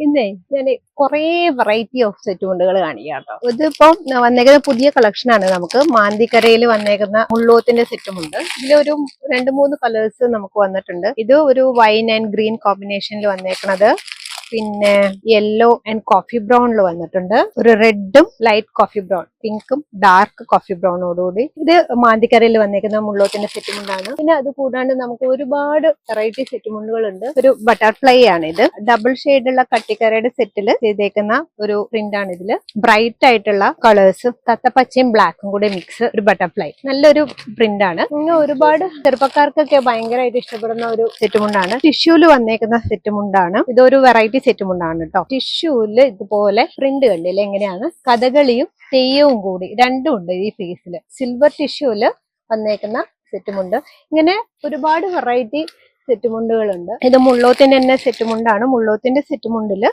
ഇന്നേ ഞാൻ കുറേ വെറൈറ്റി ഓഫ് സെറ്റ് മുണ്ടുകൾ കാണിക്കാം കേട്ടോ. ഇതിപ്പം വന്നേക്കുന്ന പുതിയ കളക്ഷൻ ആണ്. നമുക്ക് മാന്തിക്കരയിൽ വന്നേക്കുന്ന മുള്ളോത്തിന്റെ സെറ്റും ഉണ്ട്. ഇതിലൊരു 2-3 കളേഴ്സ് നമുക്ക് വന്നിട്ടുണ്ട്. ഇത് ഒരു വൈൻ ആൻഡ് ഗ്രീൻ കോമ്പിനേഷനിൽ വന്നേക്കുന്നത്, പിന്നെ യെല്ലോ ആൻഡ് കോഫി ബ്രൗണിൽ വന്നിട്ടുണ്ട്, ഒരു റെഡും ലൈറ്റ് കോഫി ബ്രൗൺ, പിങ്കും ഡാർക്ക് കോഫി ബ്രൗണോടുകൂടി. ഇത് മാന്തിക്കരയിൽ വന്നേക്കുന്ന മുള്ളോത്തിന്റെ സെറ്റ് മുണ്ടാണ്. പിന്നെ അത് കൂടാണ്ട് നമുക്ക് ഒരുപാട് വെറൈറ്റി സെറ്റ് മുണ്ടുകളുണ്ട്. ഒരു ബട്ടർഫ്ലൈ ആണ് ഇത്. ഡബിൾ ഷെയ്ഡുള്ള കട്ടിക്കരയുടെ സെറ്റിൽ ചെയ്തേക്കുന്ന ഒരു പ്രിന്റ് ആണ് ഇതില്. ബ്രൈറ്റ് ആയിട്ടുള്ള കളേഴ്സ്, തത്തപ്പച്ചയും ബ്ലാക്കും കൂടെ മിക്സ്, ഒരു ബട്ടർഫ്ലൈ, നല്ലൊരു പ്രിന്റ് ആണ്. ഇങ്ങനെ ഒരുപാട് ചെറുപ്പക്കാർക്കൊക്കെ ഭയങ്കരമായിട്ട് ഇഷ്ടപ്പെടുന്ന ഒരു സെറ്റ് മുണ്ടാണ്. ടിഷ്യൂല് വന്നേക്കുന്ന സെറ്റ് മുണ്ടാണ്. ഇതൊരു വെറൈറ്റി സെറ്റ് മുണ്ടാണ് കേട്ടോ. ടിഷ്യൂല് ഇതുപോലെ പ്രിന്റ് കണ്ടില്ല എങ്ങനെയാണ്, കഥകളിയും തെയ്യവും കൂടി രണ്ടും ഉണ്ട് ഈ ഫേസില്. സിൽവർ ടിഷ്യൂല് വന്നേക്കുന്ന സെറ്റ് മുണ്ട്. ഇങ്ങനെ ഒരുപാട് വെറൈറ്റി സെറ്റ് മുണ്ടുകളുണ്ട്. ഇത് മുള്ളോത്തിന്റെ തന്നെ സെറ്റ് മുണ്ടാണ്. മുള്ളോത്തിന്റെ സെറ്റ് മുണ്ടില്